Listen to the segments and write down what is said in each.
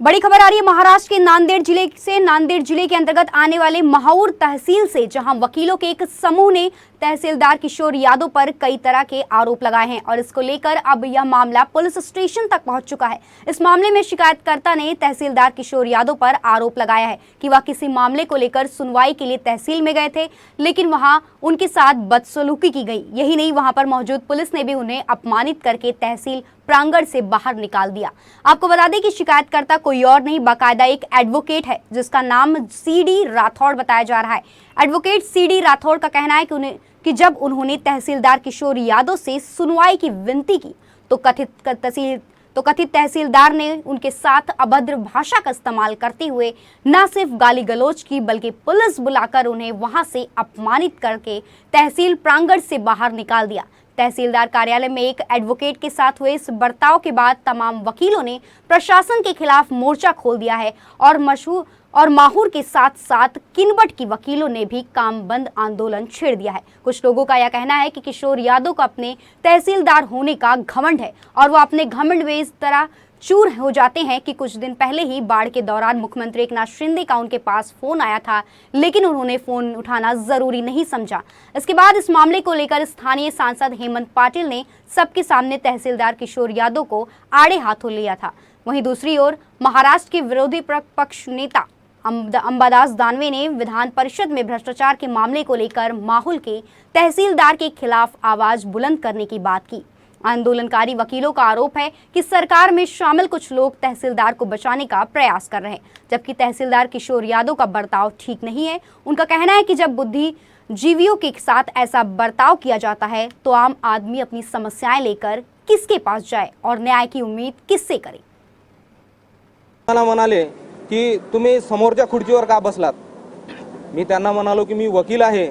बड़ी खबर आ रही है महाराष्ट्र के नांदेड़ जिले से। नांदेड़ जिले के अंतर्गत आने वाले महाउर तहसील से, जहां वकीलों के एक समूह ने तहसीलदार किशोर यादव पर कई तरह के आरोप लगाए हैं और इसको लेकर अब यह मामला पुलिस स्टेशन तक पहुंच चुका है। इस मामले में शिकायतकर्ता ने तहसीलदार किशोर यादव पर आरोप लगाया है कि वह किसी मामले को लेकर सुनवाई के लिए तहसील में गए थे, लेकिन वहां उनके साथ बदसलूकी की गई। यही नहीं, वहां पर मौजूद पुलिस ने भी उन्हें अपमानित करके तहसील प्रांगण से बाहर निकाल दिया। आपको बता दें कि शिकायतकर्ता कोई और नहीं, बाकायदा एक एडवोकेट है जिसका नाम सीडी राठौड़ बताया जा रहा है। एडवोकेट सीडी राठौड़ का कहना है कि जब उन्होंने तहसीलदार किशोर यादव से सुनवाई की विनती की तो कथित तहसीलदार ने उनके साथ अभद्र भाषा का इस्तेमाल करते हुए न सिर्फ गाली गलौज की, बल्कि पुलिस बुलाकर उन्हें वहां से अपमानित करके तहसील प्रांगण से बाहर निकाल दिया। तहसीलदार कार्यालय में एक एडवोकेट के साथ हुए इस बर्ताव के बाद तमाम वकीलों ने प्रशासन के खिलाफ मोर्चा खोल दिया है और माहौर के साथ साथ किनवट की वकीलों ने भी काम बंद आंदोलन छेड़ दिया है। कुछ लोगों का यह कहना है कि किशोर यादव को अपने तहसीलदार होने का घमंड है और वो अपने घमंड में इस तरह चूर हो जाते हैं कि कुछ दिन पहले ही बाढ़ के दौरान मुख्यमंत्री एकनाथ शिंदे का उनके पास फोन आया था, लेकिन उन्होंने फोन उठाना जरूरी नहीं समझा। इसके बाद इस मामले को लेकर स्थानीय सांसद हेमंत पाटिल ने सबके सामने तहसीलदार किशोर यादव को आड़े हाथों लिया था। वहीं दूसरी ओर महाराष्ट्र के विरोधी पक्ष नेता अंबादास दानवे ने विधान परिषद में भ्रष्टाचार के मामले को लेकर माहौल के तहसीलदार के खिलाफ आवाज बुलंद करने की बात की। आंदोलनकारी वकीलों का आरोप है कि सरकार में शामिल कुछ लोग तहसीलदार को बचाने का प्रयास कर रहे हैं, जबकि तहसीलदार किशोर यादव का बर्ताव ठीक नहीं है। उनका कहना है कि जब बुद्धिजीवियों के साथ ऐसा बर्ताव किया जाता है तो आम आदमी अपनी समस्याएं लेकर किसके पास जाए और न्याय की उम्मीद किससे करे। मला म्हणाले की तुम्ही समोरच्या खुर्चीवर का बसलात। मी त्यांना म्हणालो की मी वकील आहे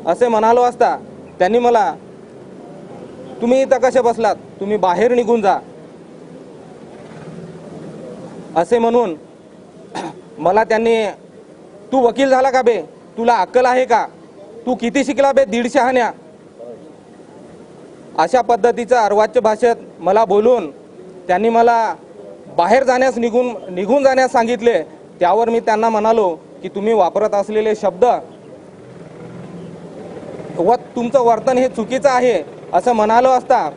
असे म्हणालो असता त्यांनी मला तुम्ही इथं कसे बसलात, तुम्ही बाहेर निघून जा असे म्हणून मला त्यांनी तू वकील झाला का बे, तुला अक्कल आहे का, तू किती शिकला बे, 150 हाण्या, अशा पद्धतीचं अर्वाच्य भाषेत मला बोलून त्यांनी मला बाहेर जाण्यास निघून जाण्यास सांगितले। त्यावर मी त्यांना म्हणालो की तुम्ही वापरत असलेले शब्द व तुमचं वर्तन हे चुकीचं आहे असं म्हणालो असता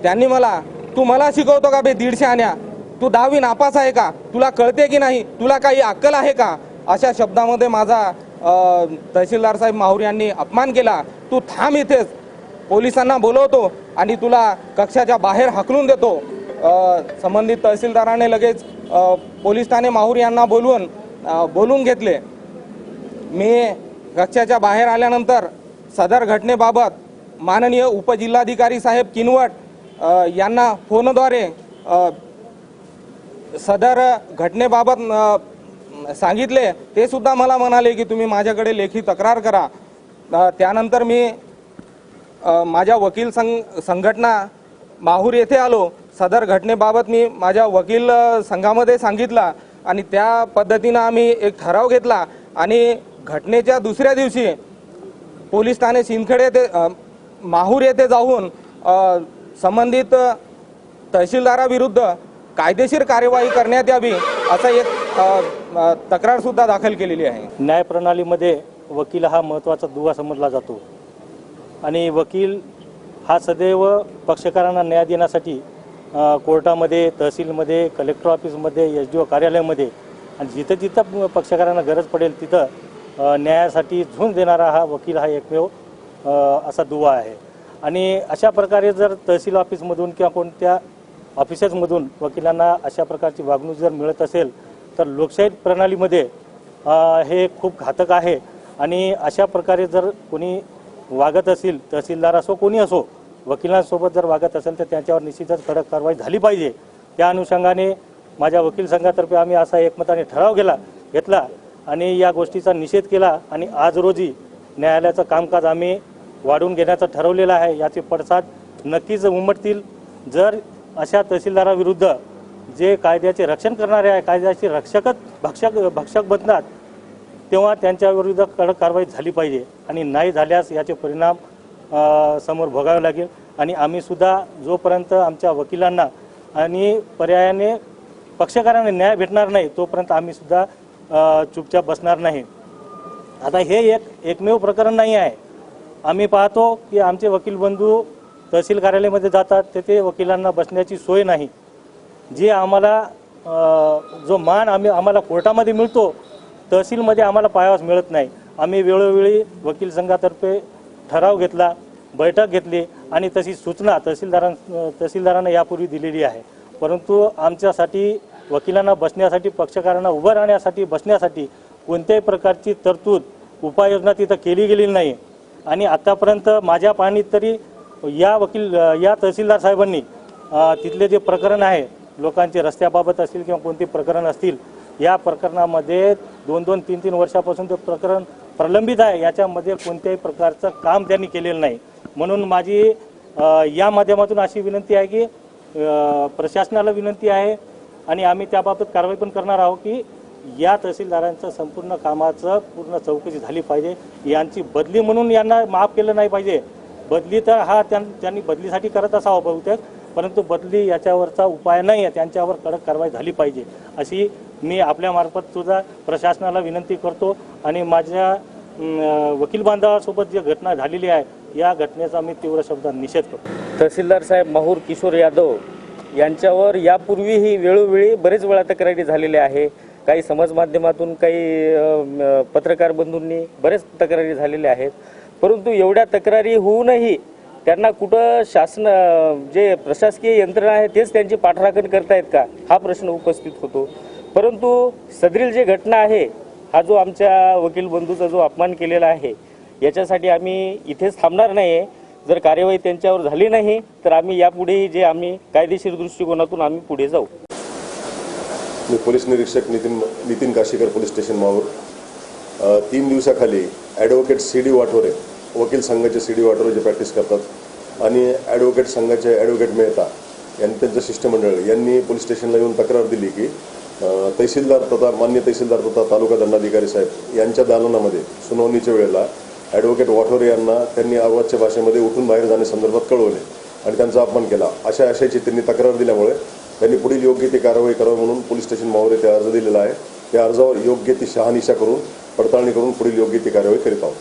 त्यांनी मला तू मला शिकवतो का बे 150 हाण्या, तू 10वी नापास आहे का, तुला कळते की नाही, तुला काही अक्कल आहे का, अशा शब्दामध्ये माझा तहसीलदार साहेब माहूर यांनी अपमान केला। तू थांब इथेच, पोलिसांना बोलवतो आणि तुला कक्षाच्या बाहेर हाकलून देतो। संबंधित तहसीलदाराने लगेच पोलीस ठाणे माहूर यांना बोलून घेतले। मी कक्षाच्या बाहेर आल्यानंतर सदर घटनेबाबत माननीय उपजिल्हाधिकारी साहेब किनवट यांना फोनद्वारे सदर घटनेबाबत सांगितले। ते सुद्धा मला म्हणाले की तुम्ही माझ्याकडे लेखी तक्रार करा। त्यानंतर मी माझ्या वकील संघटना माहूर येथे आलो। सदर घटनेबाबत मी माझ्या वकील संघामध्ये सांगितला आणि त्या पद्धतीने आम्ही एक ठराव घेतला आणि घटनेच्या दुसऱ्या दिवशी पोलीस ठाणे सिंदखेड येथे माहूर येथे जाऊन संबंधित तहसीलदाराविरुद्ध कायदेशीर कार्यवाही करण्यात यावी असा एक तक्रार सुद्धा दाखल केलेली आहे। न्याय प्रणालीमध्ये वकील हा महत्त्वाचा दुवा समजला जातो आणि वकील हा सदैव पक्षकारांना न्याय देण्यासाठी कोर्टामध्ये, तहसीलमध्ये, कलेक्टर ऑफिसमध्ये, SDO कार्यालयामध्ये आणि जिथं जिथं पक्षकारांना गरज पडेल तिथं न्यायासाठी झुंज देणारा हा वकील हा एकमेव असा दुवा आहे। आणि अशा प्रकारे जर तहसील ऑफिसमधून किंवा कोणत्या ऑफिसेसमधून वकिलांना अशा प्रकारची वागणूक जर मिळत असेल तर लोकशाही प्रणालीमध्ये हे खूप घातक आहे। आणि अशा प्रकारे जर कोणी वागत असेल, तहसीलदार असो कोणी असो, वकिलांसोबत जर वागत असेल तर त्यांच्यावर निश्चितच कडक कारवाई झाली पाहिजे। त्या अनुषंगाने माझ्या वकील संघातर्फे आम्ही असा एकमताने ठराव घेतला आणि या गोष्टीचा निषेध केला आणि आज रोजी न्यायालयाचं कामकाज आम्ही वाढवून घेण्याचं ठरवलेलं आहे। याचे पडसाद नक्कीच उमटतील। जर अशा तहसीलदाराविरुद्ध जे कायद्याचे रक्षण करणारे आहे, कायद्याचे भक्षक बनतात, तेव्हा त्यांच्याविरुद्ध कडक कारवाई झाली पाहिजे आणि नाही झाल्यास याचे परिणाम समोर भोगावे लागेल। आणि आम्ही सुद्धा जोपर्यंत आमच्या वकिलांना आणि पर्यायाने पक्षकारांना न्याय भेटणार नाही तोपर्यंत आम्ही सुद्धा चुपचाप बसणार नाही. आता हे एकमेव प्रकरण नाही आहे. आम्ही पाहतो की आमचे वकील बंधू तहसील कार्यालयामध्ये जातात, तेथे वकिलांना बसण्याची सोय नाही. जी आम्हाला जो मान आम्हाला कोर्टामध्ये मिळतो तहसीलमध्ये आम्हाला पाहावयास मिळत नाही. आम्ही वेळोवेळी वकील संघातर्फे ठराव घेतला, बैठक घेतली आणि तशी सूचना तहसीलदारांना यापूर्वी दिलेली आहे. परंतु आमच्यासाठी वकिलांना बसण्यासाठी, पक्षकारांना उभं राहण्यासाठी, बसण्यासाठी कोणत्याही प्रकारची तरतूद उपाययोजना तिथं केली गेलेली नाही. आणि आतापर्यंत माझ्या पाहणीत तरी या तहसीलदार साहेबांनी तिथले जे प्रकरण आहे, लोकांचे रस्त्याबाबत असतील किंवा कोणते प्रकरण असतील, या प्रकरणामध्ये 2-2, 3-3 वर्षापासून ते प्रकरण प्रलंबित आहे. याच्यामध्ये कोणत्याही प्रकारचं काम त्यांनी केलेलं नाही. म्हणून माझी या माध्यमातून अशी विनंती आहे की प्रशासनाला विनंती आहे आणि आम्ही त्याबाबत कारवाई पण करणार आहोत की या तहसीलदारांचं संपूर्ण कामाचं पूर्ण चौकशी झाली पाहिजे. यांची बदली म्हणून यांना माफ केलं नाही पाहिजे. बदली तर त्यांनी बदलीसाठी करत असावं बहुतेक, परंतु बदली याच्यावरचा उपाय नाही आहे. त्यांच्यावर कडक कारवाई झाली पाहिजे अशी मी आपल्यामार्फत सुद्धा प्रशासनाला विनंती करतो. आणि माझ्या वकील बांधवासोबत जी घटना झालेली आहे या घटनेचा मी तीव्र शब्दात निषेध करतो. तहसीलदार साहेब माहूर किशोर यादव यांच्यावर यापूर्वीही वेळोवेळी बरेच वेळा तक्रारी झालेल्या आहे. काही समाज माध्यमातून, काही पत्रकार बंधूंनी बरेच तक्रारी झालेल्या आहेत. परंतु एवढ्या तक्रारी होऊनही त्यांना कुठं जे प्रशासकीय यंत्रणा आहे तेच त्यांची पाठराखण करतायत का, हा प्रश्न उपस्थित होतो. परंतु सदरील जे घटना आहे, हा जो आमच्या वकील बंधूचा जो अपमान केलेला आहे, याच्यासाठी आम्ही इथेच थांबणार नाही. जर कार्यवाही त्यांच्यावर झाली नाही तर आम्ही यापुढेही जे आम्ही कायदेशीर दृष्टिकोनातून आम्ही पुढे जाऊ. मी पोलीस निरीक्षक नितीन काशीकर, पोलीस स्टेशन माहूर. 3 दिवसाखाली ॲडव्होकेट CD वाटोरे, वकील संघाचे CD वाटोरे जे प्रॅक्टिस करतात, आणि ॲडव्होकेट संघाचे ॲडव्होकेट मेहता यांनी त्यांचं शिष्टमंडळ यांनी पोलीस स्टेशनला येऊन तक्रार दिली की मान्य तहसीलदार तथा तालुका दंडाधिकारी साहेब यांच्या दालनामध्ये सुनावणीच्या वेळेला ॲडव्होकेट वाटोरे यांना त्यांनी अवाच्य भाषेमध्ये उठून बाहेर जाण्यासंदर्भात कळवले आणि त्यांचा अपमान केला. आशयाची त्यांनी तक्रार दिल्यामुळे त्यांनी पुढील योग्य ती कारवाई करावी म्हणून पोलीस स्टेशन माहूर येथे अर्ज दिलेला आहे. त्या अर्जावर योग्य ती शहानिशा करून, पडताळणी करून पुढील योग्य ती कारवाई करीत आहोत.